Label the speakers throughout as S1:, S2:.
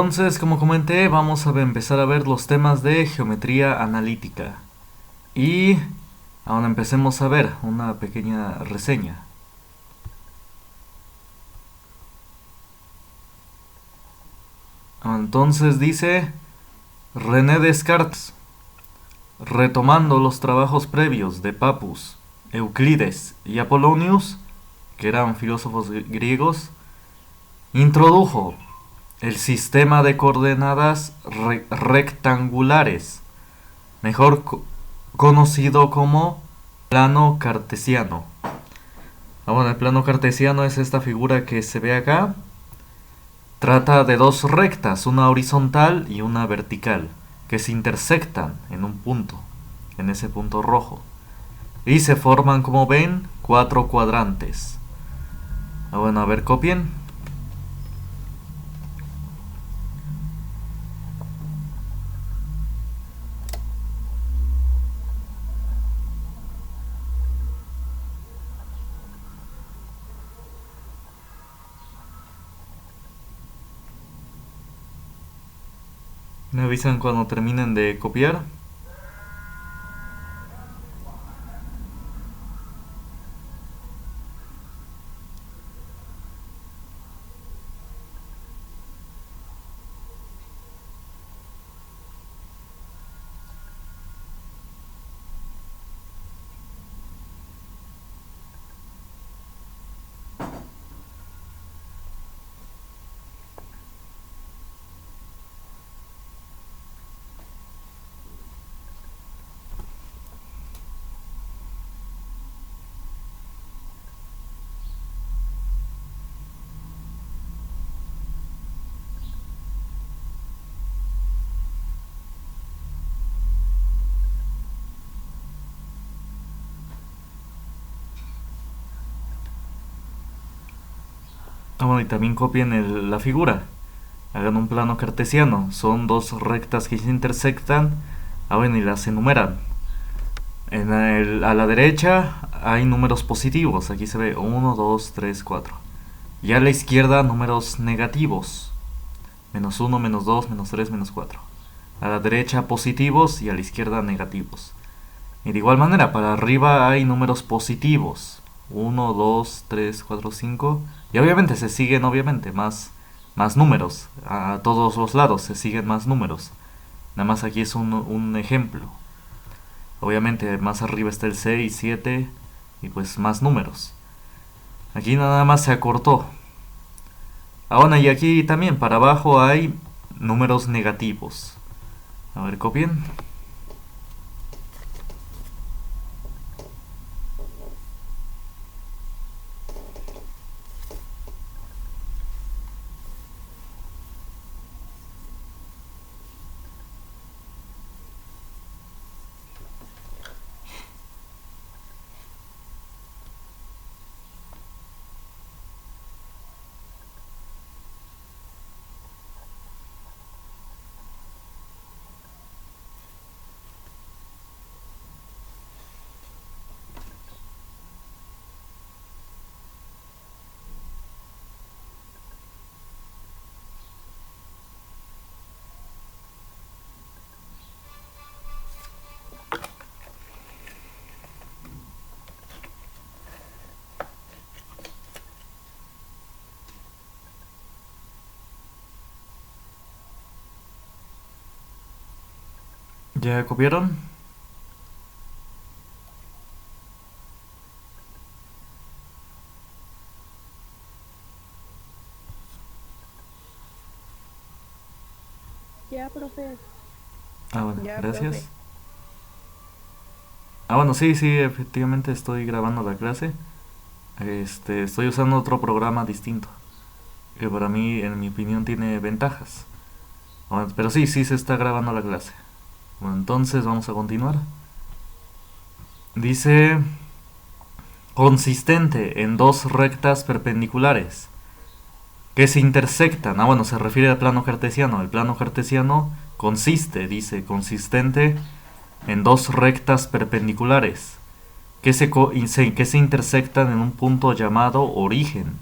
S1: entonces, como comenté, vamos a empezar a ver los temas de geometría analítica. Y ahora empecemos a ver una pequeña reseña. Entonces dice René Descartes, retomando los trabajos previos de Pappus, Euclides y Apollonius, que eran filósofos griegos, introdujo el sistema de coordenadas rectangulares, mejor conocido como plano cartesiano. Bueno, el plano cartesiano es esta figura que se ve acá. Trata de dos rectas, una horizontal y una vertical, que se intersectan en un punto, en ese punto rojo, y se forman, como ven, cuatro cuadrantes. Bueno, a ver, copien. Me avisan cuando terminen de copiar. Bueno, y también copien la figura. Hagan un plano cartesiano. Son dos rectas que se intersectan. Bueno, y las enumeran. A la derecha hay números positivos. Aquí se ve 1, 2, 3, 4. Y a la izquierda números negativos. Menos 1, menos 2, menos 3, menos 4. A la derecha positivos y a la izquierda negativos. Y de igual manera, para arriba hay números positivos. 1, 2, 3, 4, 5. Y obviamente se siguen más números. A todos los lados se siguen más números. Nada más aquí es un ejemplo. Obviamente más arriba está el 6, 7 y pues más números. Aquí nada más se acortó. Bueno, y aquí también para abajo hay números negativos. A ver, copien. ¿Ya copiaron?
S2: Ya, profe.
S1: Bueno,
S2: Ya,
S1: gracias.
S2: profe.
S1: Bueno, sí, efectivamente estoy grabando la clase. Estoy usando otro programa distinto, que para mí, en mi opinión, tiene ventajas. Bueno, pero sí, se está grabando la clase. Bueno, entonces vamos a continuar. Dice, consistente en dos rectas perpendiculares que se intersectan. Bueno, se refiere al plano cartesiano. El plano cartesiano dice, consistente en dos rectas perpendiculares que se intersectan en un punto llamado origen.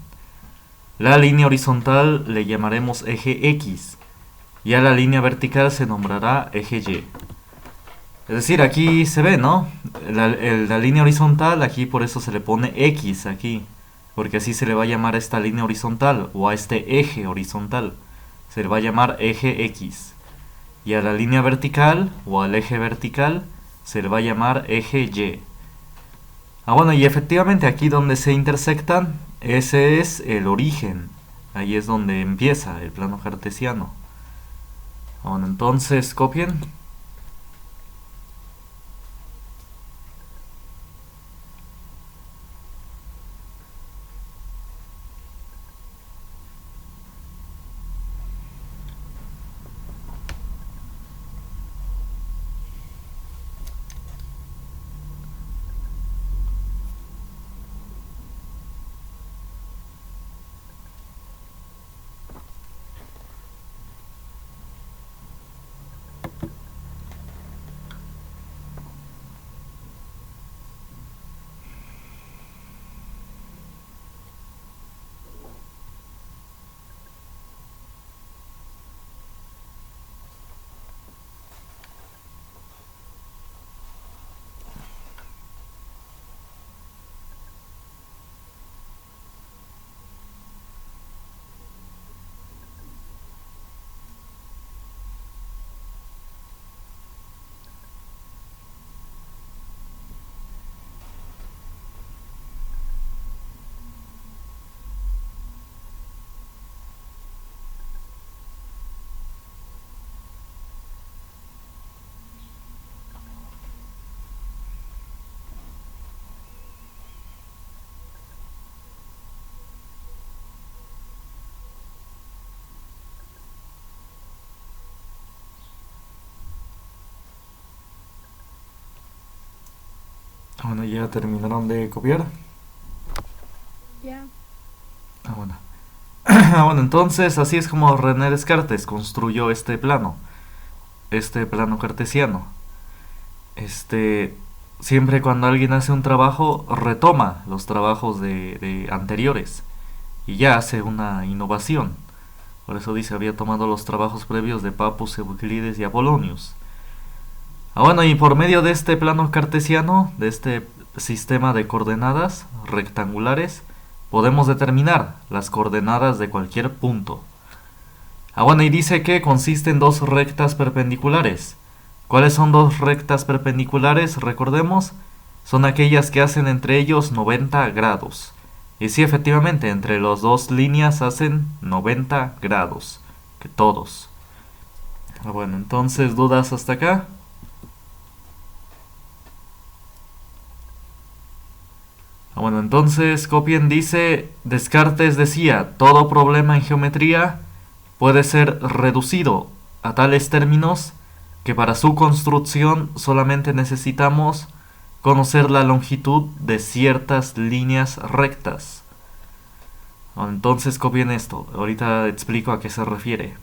S1: La línea horizontal le llamaremos eje X Y a la línea vertical se nombrará eje Y. Es decir, aquí se ve, ¿no? La línea horizontal, aquí por eso se le pone X aquí. Porque así se le va a llamar a esta línea horizontal o a este eje horizontal. Se le va a llamar eje X. Y a la línea vertical o al eje vertical se le va a llamar eje Y. Bueno, y efectivamente aquí donde se intersectan, ese es el origen. Ahí es donde empieza el plano cartesiano. Bueno, entonces copien. Bueno, ya terminaron de copiar.
S2: Ya.
S1: Bueno. Bueno, entonces así es como René Descartes construyó este plano cartesiano. Siempre cuando alguien hace un trabajo, retoma los trabajos de anteriores y ya hace una innovación. Por eso dice, había tomado los trabajos previos de Pappus, Euclides y Apollonius. Bueno, y por medio de este plano cartesiano, de este sistema de coordenadas rectangulares, podemos determinar las coordenadas de cualquier punto. Bueno, y dice que consiste en dos rectas perpendiculares. ¿Cuáles son dos rectas perpendiculares? Recordemos, son aquellas que hacen entre ellos 90 grados. Y sí, efectivamente, entre las dos líneas hacen 90 grados. Que todos. Bueno, entonces, ¿dudas hasta acá? Bueno, entonces copien, dice, Descartes decía, todo problema en geometría puede ser reducido a tales términos que para su construcción solamente necesitamos conocer la longitud de ciertas líneas rectas. Bueno, entonces copien esto, ahorita explico a qué se refiere.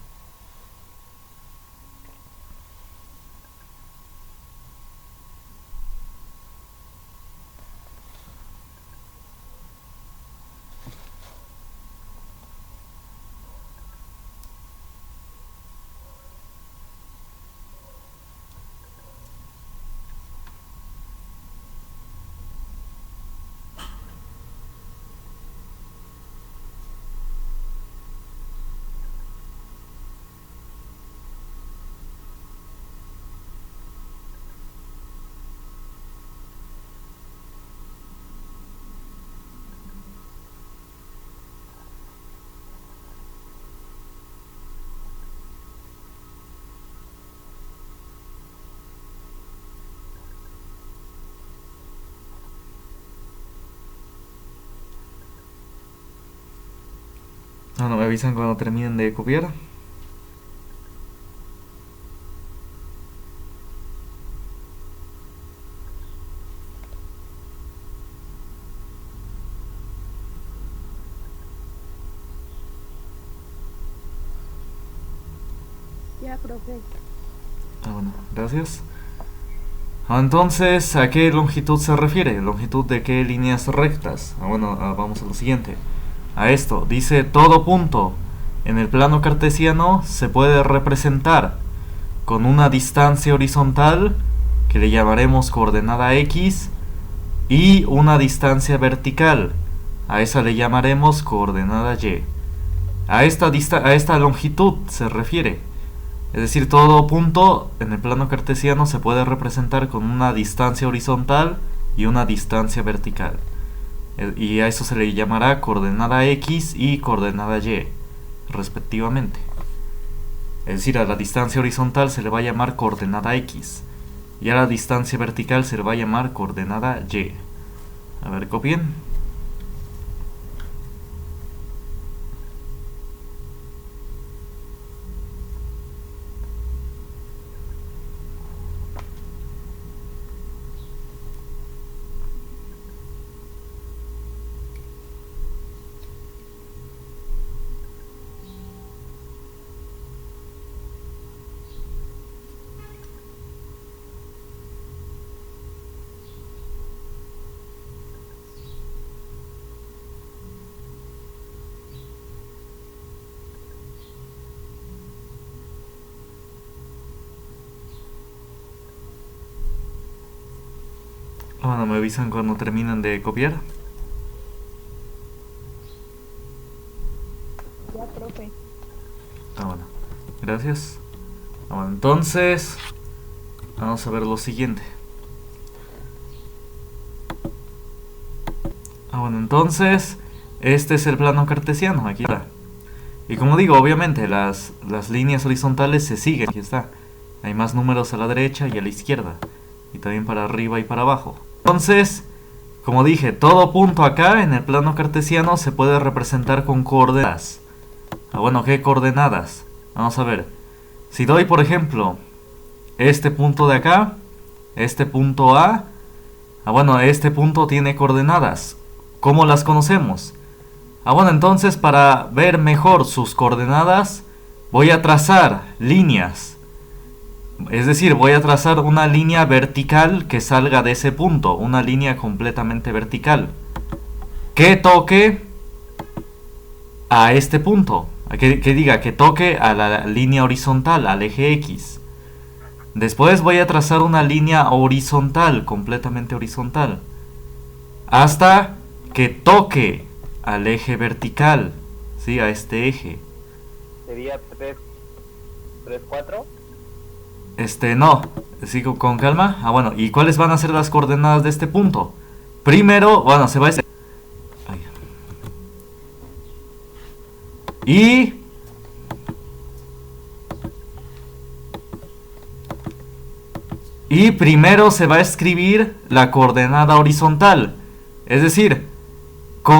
S1: Bueno, me avisan cuando terminen de copiar.
S2: Ya, profe.
S1: Bueno, gracias. Entonces, ¿a qué longitud se refiere? ¿Longitud de qué líneas rectas? Bueno, vamos a lo siguiente. A esto, dice todo punto en el plano cartesiano se puede representar con una distancia horizontal que le llamaremos coordenada x y una distancia vertical, a esa le llamaremos coordenada y. A esta longitud se refiere. Es decir, todo punto en el plano cartesiano se puede representar con una distancia horizontal y una distancia vertical. Y a eso se le llamará coordenada x y coordenada y, respectivamente. Es decir, a la distancia horizontal se le va a llamar coordenada x y a la distancia vertical se le va a llamar coordenada y. A ver, copien. Bueno, me avisan cuando terminan de copiar.
S2: Ya, profe.
S1: Bueno, gracias. Bueno, entonces vamos a ver lo siguiente. Bueno, entonces este es el plano cartesiano, aquí está. Y como digo, obviamente las líneas horizontales se siguen, aquí está. Hay más números a la derecha y a la izquierda, y también para arriba y para abajo. Entonces, como dije, todo punto acá en el plano cartesiano se puede representar con coordenadas. Bueno, ¿qué coordenadas? Vamos a ver. Si doy, por ejemplo, este punto de acá, este punto A, bueno, este punto tiene coordenadas. ¿Cómo las conocemos? Bueno, entonces para ver mejor sus coordenadas, voy a trazar líneas. Es decir, voy a trazar una línea vertical que salga de ese punto, una línea completamente vertical, que toque a este punto, que diga que toque a la línea horizontal, al eje X. Después voy a trazar una línea horizontal, completamente horizontal, hasta que toque al eje vertical, ¿sí? A este eje.
S3: ¿Sería 3, 4?
S1: No, sigo con calma. Bueno, ¿y cuáles van a ser las coordenadas de este punto? Primero, bueno, se va a ese. Y primero se va a escribir la coordenada horizontal. Es decir,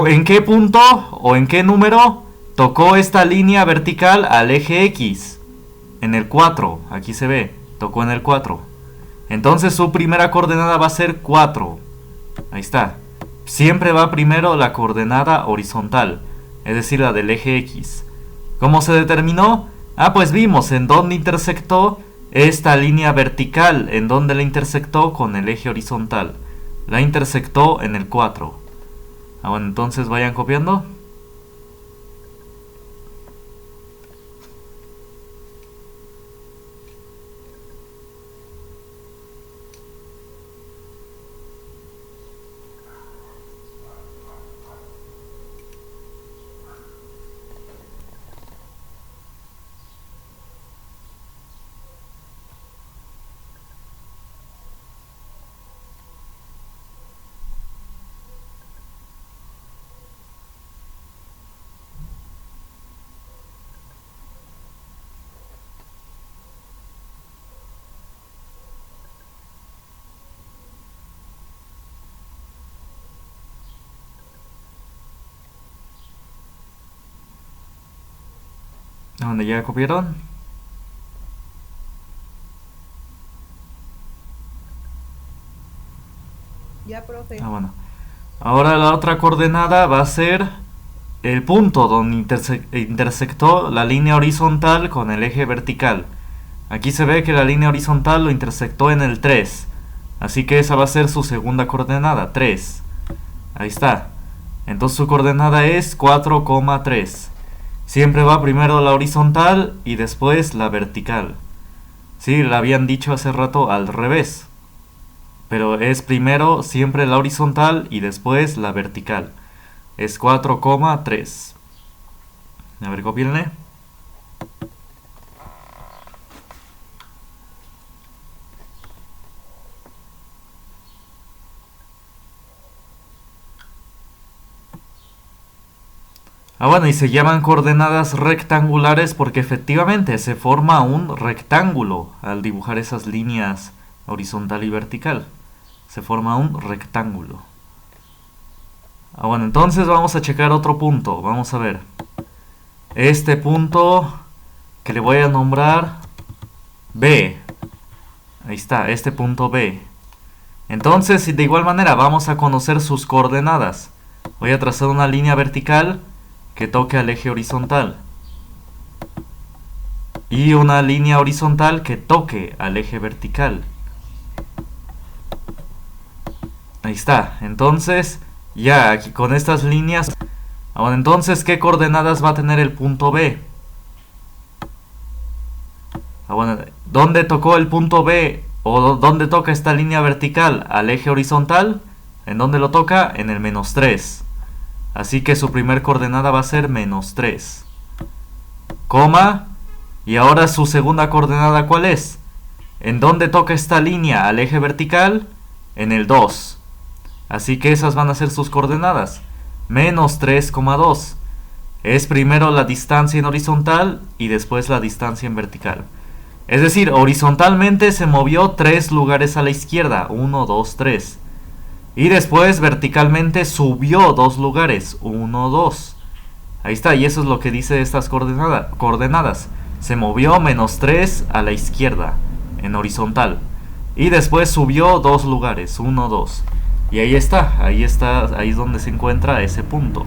S1: ¿en qué punto o en qué número tocó esta línea vertical al eje X? En el 4, aquí se ve, tocó en el 4. Entonces su primera coordenada va a ser 4. Ahí está. Siempre va primero la coordenada horizontal, es decir, la del eje X. ¿Cómo se determinó? Pues vimos en dónde intersectó esta línea vertical, en dónde la intersectó con el eje horizontal. La intersectó en el 4. Bueno, entonces vayan copiando. ¿Dónde ya copiaron?
S2: Ya, profe.
S1: Bueno. Ahora la otra coordenada va a ser el punto donde intersectó la línea horizontal con el eje vertical. Aquí se ve que la línea horizontal lo intersectó en el 3. Así que esa va a ser su segunda coordenada, 3. Ahí está. Entonces su coordenada es 4,3. siempre va primero la horizontal y después la vertical. Sí, la habían dicho hace rato al revés. Pero es primero siempre la horizontal y después la vertical. Es 4,3. A ver, copienle. Bueno, y se llaman coordenadas rectangulares porque efectivamente se forma un rectángulo al dibujar esas líneas horizontal y vertical. Se forma un rectángulo. Bueno, entonces vamos a checar otro punto. Vamos a ver. Este punto que le voy a nombrar B. Ahí está, este punto B. Entonces, de igual manera, vamos a conocer sus coordenadas. Voy a trazar una línea vertical que toque al eje horizontal. Y una línea horizontal que toque al eje vertical. Ahí está. Entonces, ya aquí con estas líneas. Ahora, entonces, ¿qué coordenadas va a tener el punto B? Bueno, ¿dónde tocó el punto B? ¿O dónde toca esta línea vertical? ¿Al eje horizontal? ¿En dónde lo toca? En el -3. Así que su primer coordenada va a ser -3. Coma. Y ahora su segunda coordenada, ¿cuál es? ¿En dónde toca esta línea al eje vertical? En el 2. Así que esas van a ser sus coordenadas. -3,2. Es primero la distancia en horizontal y después la distancia en vertical. Es decir, horizontalmente se movió 3 lugares a la izquierda. 1, 2, 3. Y después verticalmente subió 2 lugares. 1, 2. Ahí está, y eso es lo que dice estas coordenadas. Se movió -3 a la izquierda en horizontal. Y después subió 2 lugares. 1, 2. Y ahí está, ahí es donde se encuentra ese punto.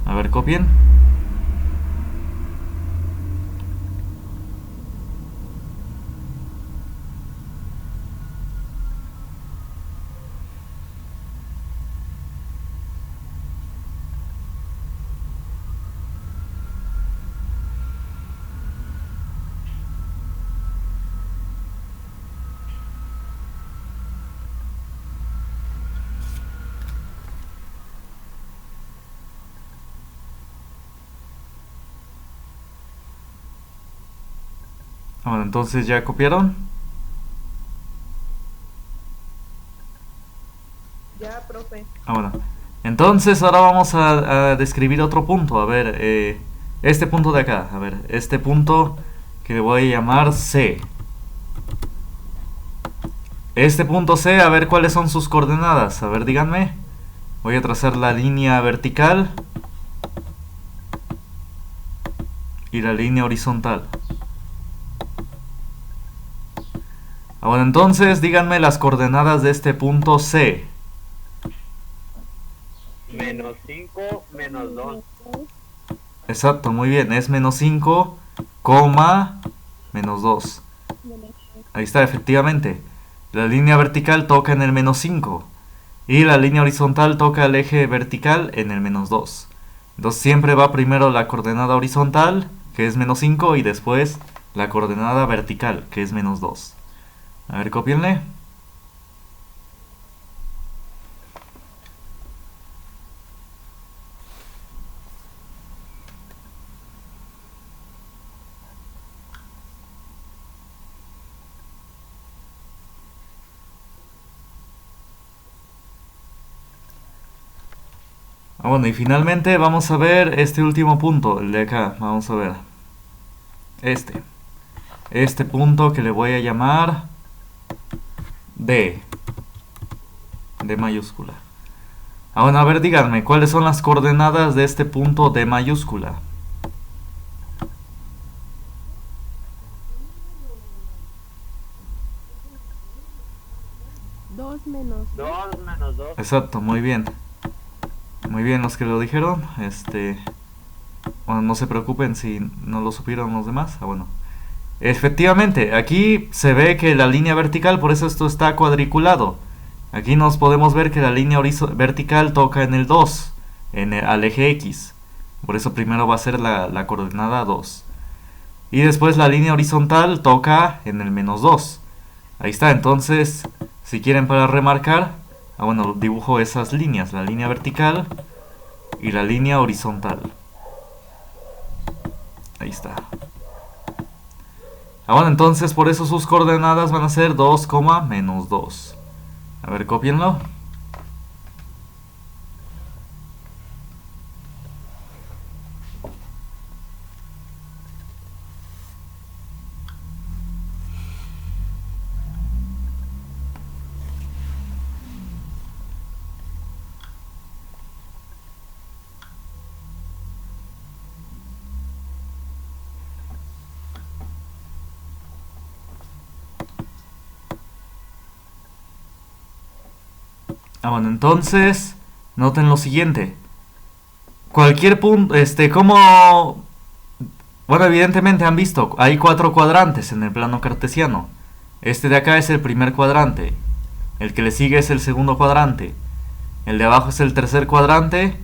S1: A ver, copien. Bueno, entonces ya copiaron.
S2: Ya, profe.
S1: Bueno. Entonces ahora vamos a describir otro punto. A ver, este punto de acá. A ver, este punto que le voy a llamar C. Este punto C, a ver cuáles son sus coordenadas. A ver, díganme. Voy a trazar la línea vertical y la línea horizontal. Bueno, entonces díganme las coordenadas de este punto C.
S3: -5, -2.
S1: Exacto, muy bien. Es -5, -2. Ahí está, efectivamente. La línea vertical toca en el -5. Y la línea horizontal toca el eje vertical en el -2. Entonces siempre va primero la coordenada horizontal, que es -5, y después la coordenada vertical, que es -2. A ver, copienle. Bueno, y finalmente vamos a ver este último punto, el de acá. Vamos a ver. Este punto que le voy a llamar D. D mayúscula. Bueno, a ver, díganme, ¿cuáles son las coordenadas de este punto D mayúscula?
S2: 2 menos
S3: 2 -2.
S1: Exacto, muy bien. Muy bien los que lo dijeron. Bueno, no se preocupen si no lo supieron los demás. Bueno. Efectivamente, aquí se ve que la línea vertical, por eso esto está cuadriculado. Aquí nos podemos ver que la línea vertical toca en el 2, al eje X. Por eso primero va a ser la coordenada 2. Y después la línea horizontal toca en el menos 2. Ahí está, entonces, si quieren para remarcar, bueno, dibujo esas líneas, la línea vertical y la línea horizontal. Ahí está. Bueno, entonces por eso sus coordenadas van a ser 2, menos 2. A ver, cópienlo. Bueno, entonces, noten lo siguiente. Cualquier punto, como... Bueno, evidentemente han visto, hay 4 cuadrantes en el plano cartesiano. Este de acá es el primer cuadrante. El que le sigue es el segundo cuadrante. El de abajo es el tercer cuadrante.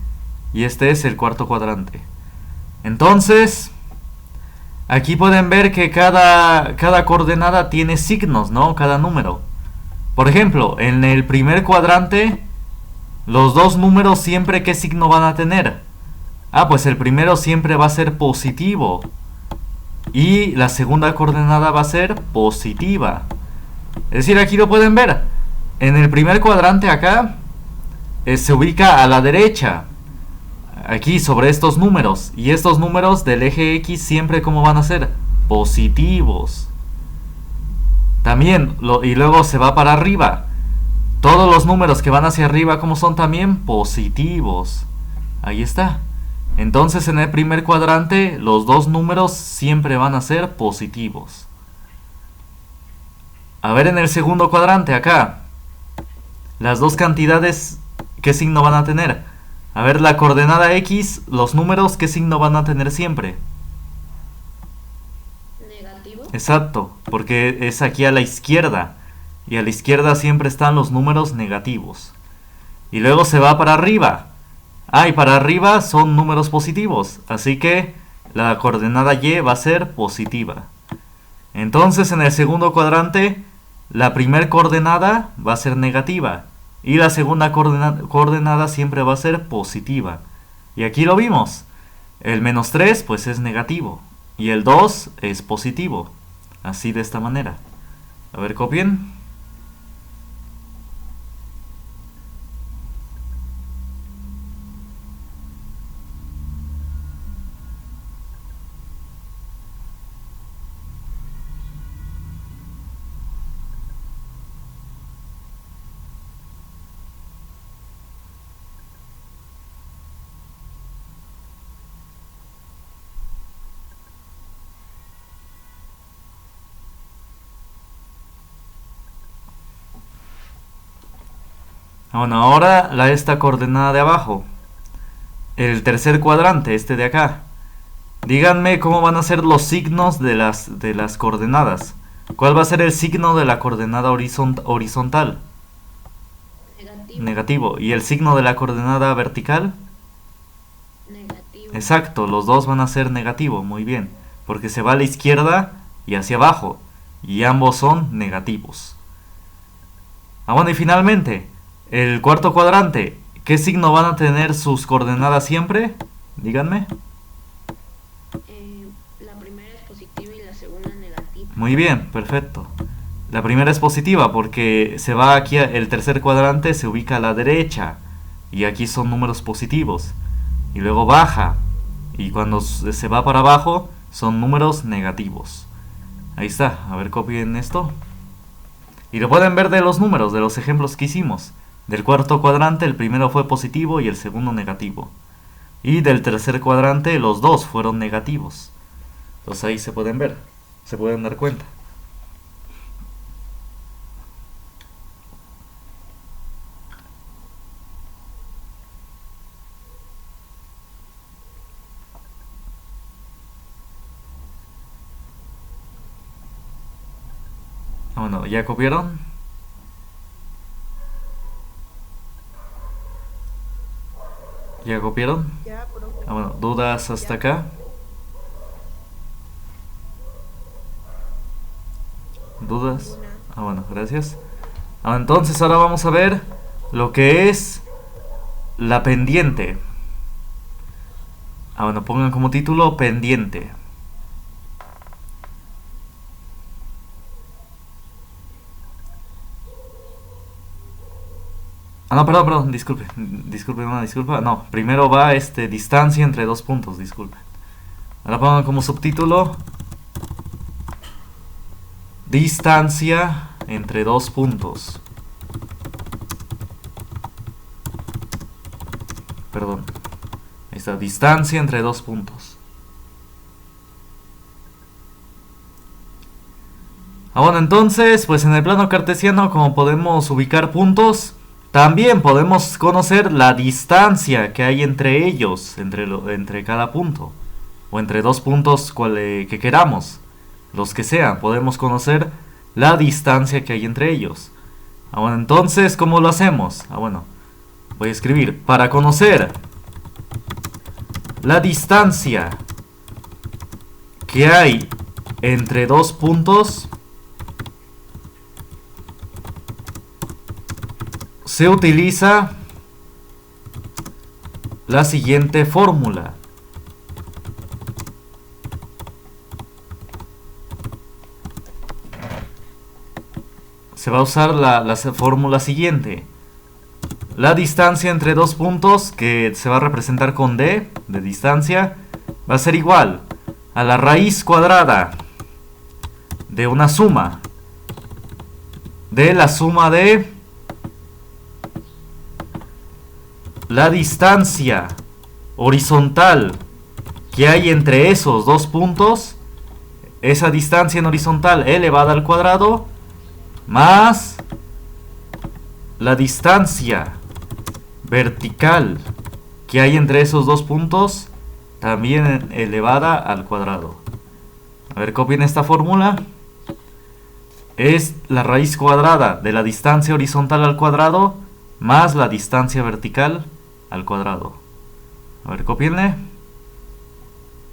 S1: Y este es el cuarto cuadrante. Entonces, aquí pueden ver que cada coordenada tiene signos, ¿no? Cada número. Por ejemplo, en el primer cuadrante, los dos números siempre, ¿qué signo van a tener? Pues el primero siempre va a ser positivo. Y la segunda coordenada va a ser positiva. Es decir, aquí lo pueden ver. En el primer cuadrante acá, se ubica a la derecha. Aquí sobre estos números. Y estos números del eje X siempre, ¿cómo van a ser? Positivos. También, y luego se va para arriba. Todos los números que van hacia arriba, ¿cómo son también? Positivos. Ahí está. Entonces en el primer cuadrante los dos números siempre van a ser positivos. A ver en el segundo cuadrante acá. Las dos cantidades, ¿qué signo van a tener? A ver la coordenada X, los números, ¿qué signo van a tener siempre?
S4: Negativo.
S1: Exacto, porque es aquí a la izquierda. Y a la izquierda siempre están los números negativos. Y luego se va para arriba. Y para arriba son números positivos. Así que la coordenada Y va a ser positiva. Entonces en el segundo cuadrante, la primera coordenada va a ser negativa. Y la segunda coordenada siempre va a ser positiva. Y aquí lo vimos. El menos 3 pues es negativo. Y el 2 es positivo. Así de esta manera. A ver, copien. Bueno, ahora esta coordenada de abajo. El tercer cuadrante, este de acá. Díganme cómo van a ser los signos de las coordenadas. ¿Cuál va a ser el signo de la coordenada horizontal?
S4: Negativo.
S1: Negativo. ¿Y el signo de la coordenada vertical?
S4: Negativo.
S1: Exacto, los dos van a ser negativo, muy bien. Porque se va a la izquierda y hacia abajo. Y ambos son negativos. Bueno, y finalmente, el cuarto cuadrante. ¿Qué signo van a tener sus coordenadas siempre? Díganme.
S4: La primera es positiva y la segunda negativa.
S1: Muy bien, perfecto. La primera es positiva porque se va aquí, el tercer cuadrante se ubica a la derecha. Y aquí son números positivos. Y luego baja. Y cuando se va para abajo son números negativos. Ahí está, a ver, copien esto. Y lo pueden ver de los números, de los ejemplos que hicimos. Del cuarto cuadrante el primero fue positivo y el segundo negativo. Y del tercer cuadrante los dos fueron negativos. Entonces ahí se pueden ver, se pueden dar cuenta. Bueno, ¿ya copiaron? ¿Ya copiaron?
S2: Ya, profe.
S1: Ah, bueno, ¿dudas hasta acá? ¿Dudas?
S2: Ninguna.
S1: Ah, bueno, gracias. Ah, entonces ahora vamos a ver lo que es la pendiente. Ah, bueno, pongan como título pendiente. Ah, no, perdón, disculpe. Disculpe, una disculpa. No, primero va distancia entre dos puntos, disculpe. Ahora pongan como subtítulo distancia entre dos puntos. Perdón. Ahí está, distancia entre dos puntos. Ah, bueno, entonces, pues en el plano cartesiano, como podemos ubicar puntos, también podemos conocer la distancia que hay entre ellos, entre cada punto, o entre dos puntos que queramos, los que sean, podemos conocer la distancia que hay entre ellos. Ah, bueno, entonces, ¿cómo lo hacemos? Ah, bueno, voy a escribir, para conocer la distancia que hay entre dos puntos, se utiliza la siguiente fórmula. Se va a usar la fórmula siguiente. La distancia entre dos puntos, que se va a representar con d, de distancia, va a ser igual a la raíz cuadrada de una suma, de la suma de la distancia horizontal que hay entre esos dos puntos, esa distancia en horizontal elevada al cuadrado, más la distancia vertical que hay entre esos dos puntos, también elevada al cuadrado. A ver, copien esta fórmula. Es la raíz cuadrada de la distancia horizontal al cuadrado más la distancia vertical al cuadrado. A ver, copienle.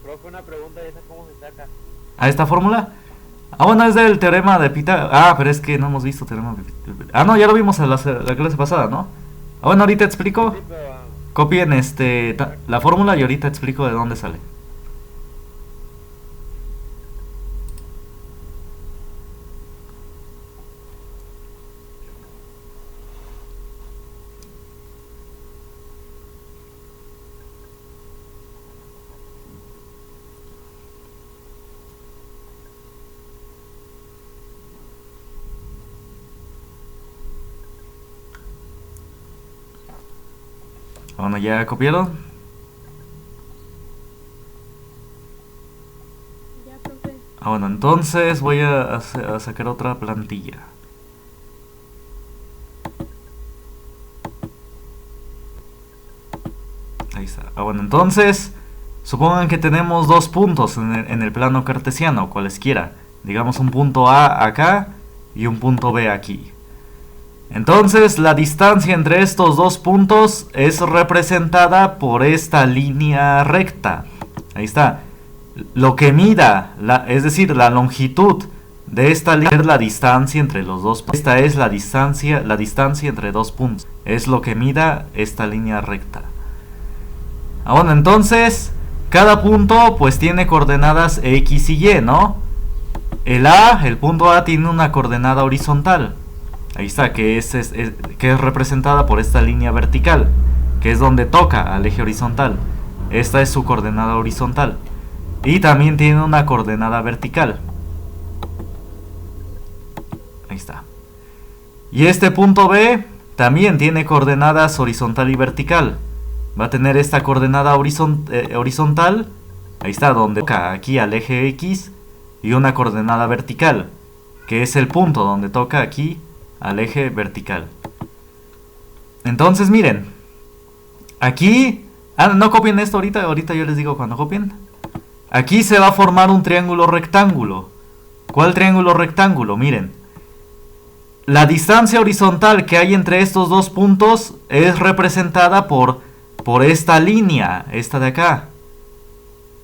S3: Profe, una pregunta, ¿esa cómo se saca?
S1: ¿A esta fórmula? Ah, bueno, es del teorema de Pitágoras. Ah, pero es que no hemos visto teorema de Pitágoras. Ah, no, ya lo vimos en la clase pasada, ¿no? Ah, bueno, ahorita explico.
S3: Sí, pero...
S1: Copien la fórmula y ahorita explico de dónde sale. Bueno, ¿ya copiaron?
S2: Ya, profe.
S1: Ah, bueno, entonces voy a sacar otra plantilla. Ahí está. Ah, bueno, entonces supongan que tenemos dos puntos en el plano cartesiano, cualesquiera. Digamos un punto A acá y un punto B aquí. Entonces la distancia entre estos dos puntos es representada por esta línea recta. Ahí está. Lo que mida, es decir, la longitud de esta línea es la distancia entre los dos puntos. Esta es la distancia entre dos puntos. Es lo que mida esta línea recta. Ah, bueno, entonces cada punto pues tiene coordenadas X y Y, ¿no? El punto A tiene una coordenada horizontal. Ahí está, que es representada por esta línea vertical, que es donde toca al eje horizontal. Esta es su coordenada horizontal. Y también tiene una coordenada vertical. Ahí está. Y este punto B también tiene coordenadas horizontal y vertical. Va a tener esta coordenada horizontal. Ahí está, donde toca aquí al eje X. Y una coordenada vertical, que es el punto donde toca aquí al eje vertical. Entonces miren, aquí, no copien esto ahorita yo les digo cuando copien. Aquí se va a formar un triángulo rectángulo. ¿Cuál triángulo rectángulo? Miren, la distancia horizontal que hay entre estos dos puntos es representada por por esta línea, esta de acá.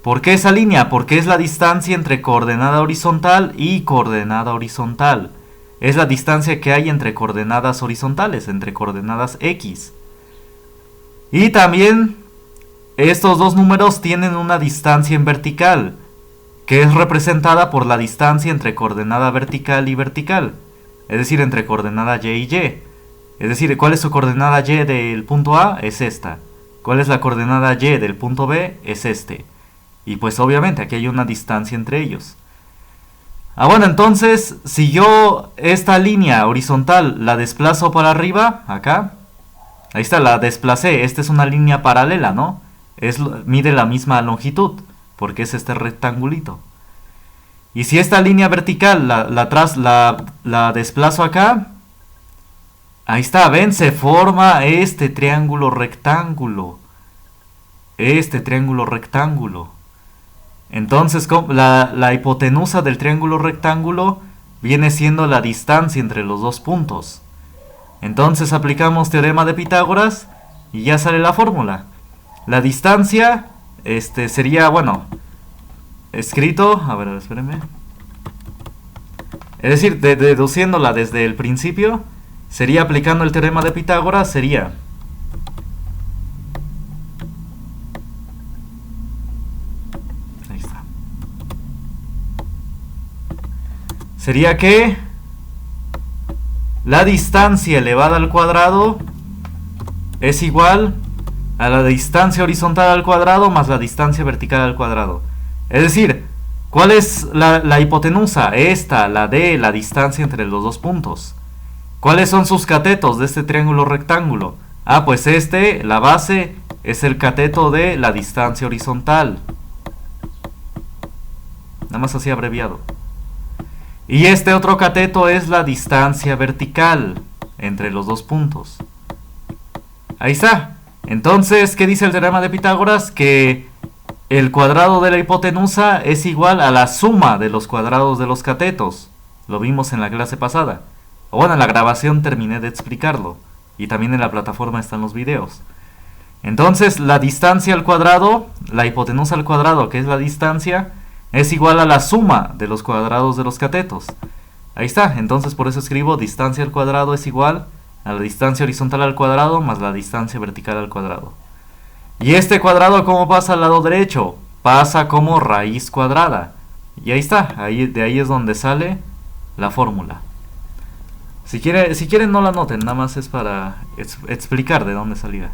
S1: ¿Por qué esa línea? Porque es la distancia entre coordenada horizontal y coordenada horizontal. Es la distancia que hay entre coordenadas horizontales, entre coordenadas X. Y también estos dos números tienen una distancia en vertical, que es representada por la distancia entre coordenada vertical y vertical. Es decir, entre coordenada Y y Y. Es decir, ¿cuál es su coordenada Y del punto A? Es esta. ¿Cuál es la coordenada Y del punto B? Es este. Y pues obviamente aquí hay una distancia entre ellos. Bueno, entonces, si yo esta línea horizontal la desplazo para arriba, acá, ahí está, la desplacé. Esta es una línea paralela, ¿no? Mide la misma longitud, porque es este rectangulito. Y si esta línea vertical la desplazo acá, ahí está, ven, se forma este triángulo rectángulo. Este triángulo rectángulo. Entonces, la hipotenusa del triángulo rectángulo viene siendo la distancia entre los dos puntos. Entonces aplicamos teorema de Pitágoras y ya sale la fórmula. La distancia sería, bueno, escrito, a ver, espérenme. Es decir, deduciéndola desde el principio, sería aplicando el teorema de Pitágoras, sería... Ahí está. Sería que la distancia elevada al cuadrado es igual a la distancia horizontal al cuadrado más la distancia vertical al cuadrado. Es decir, ¿cuál es la hipotenusa? Esta, la de la distancia entre los dos puntos. ¿Cuáles son sus catetos de este triángulo rectángulo? Pues la base, es el cateto de la distancia horizontal. Nada más así abreviado. Y este otro cateto es la distancia vertical entre los dos puntos. Ahí está. Entonces, ¿qué dice el teorema de Pitágoras? Que el cuadrado de la hipotenusa es igual a la suma de los cuadrados de los catetos. Lo vimos en la clase pasada. Bueno, en la grabación terminé de explicarlo. Y también en la plataforma están los videos. Entonces, la distancia al cuadrado, la hipotenusa al cuadrado, que es la distancia, es igual a la suma de los cuadrados de los catetos. Ahí está. Entonces, por eso escribo distancia al cuadrado es igual a la distancia horizontal al cuadrado más la distancia vertical al cuadrado. ¿Y este cuadrado cómo pasa al lado derecho? Pasa como raíz cuadrada. Y ahí está, de ahí es donde sale la fórmula. Si quieren no la anoten, nada más es para explicar de dónde salía.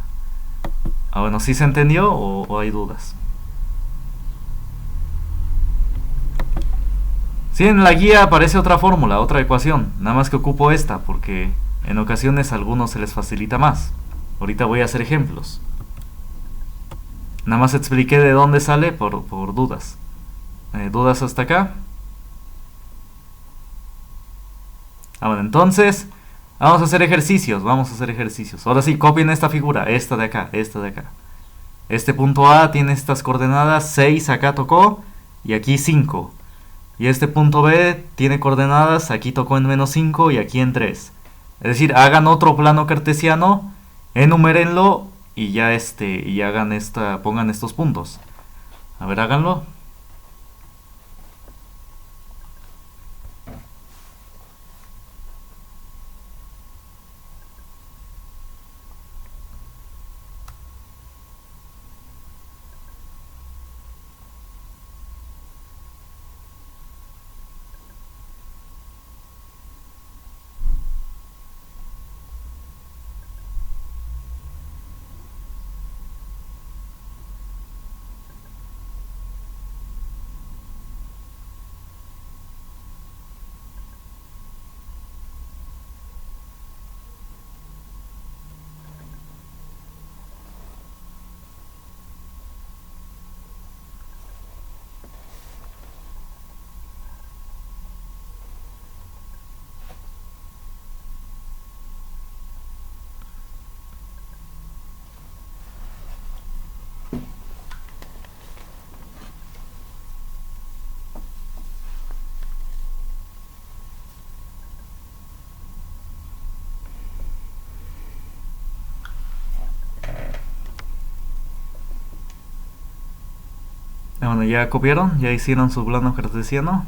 S1: Bueno, ¿sí se entendió o hay dudas? Sí, en la guía aparece otra fórmula, otra ecuación. Nada más que ocupo esta porque en ocasiones a algunos se les facilita más. Ahorita voy a hacer ejemplos. Nada más expliqué de dónde sale por dudas. ¿Dudas hasta acá? Bueno, entonces vamos a hacer ejercicios. Ahora sí, copien esta figura, esta de acá. Este punto A tiene estas coordenadas, 6 acá tocó y aquí 5. Y este punto B tiene coordenadas, aquí tocó en -5 y aquí en 3. Es decir, hagan otro plano cartesiano, enumérenlo y ya y hagan pongan estos puntos. A ver, háganlo. Bueno, ¿ya copiaron? ¿Ya hicieron su plano cartesiano?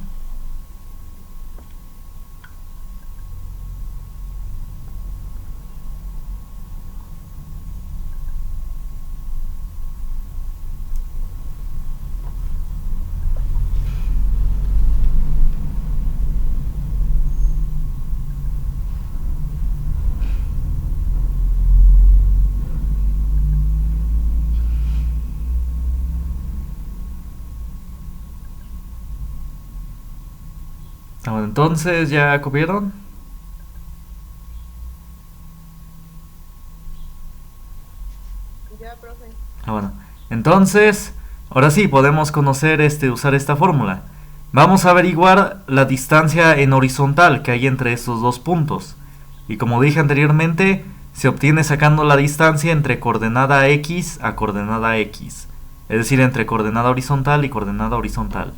S1: Bueno, entonces, ¿ya copiaron?
S2: Ya, profe.
S1: Bueno, entonces, ahora sí, podemos usar esta fórmula. Vamos a averiguar la distancia en horizontal que hay entre estos dos puntos. Y como dije anteriormente, se obtiene sacando la distancia entre coordenada x a coordenada x. Es decir, entre coordenada horizontal y coordenada horizontal.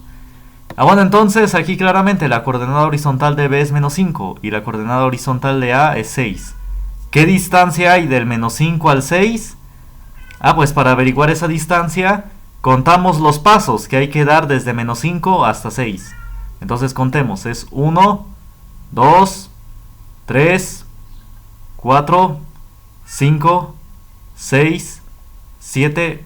S1: Bueno, entonces aquí claramente la coordenada horizontal de B es menos 5 y la coordenada horizontal de A es 6. ¿Qué distancia hay del menos 5 al 6? Pues para averiguar esa distancia, contamos los pasos que hay que dar desde menos 5 hasta 6. Entonces contemos, es 1, 2, 3, 4, 5, 6, 7,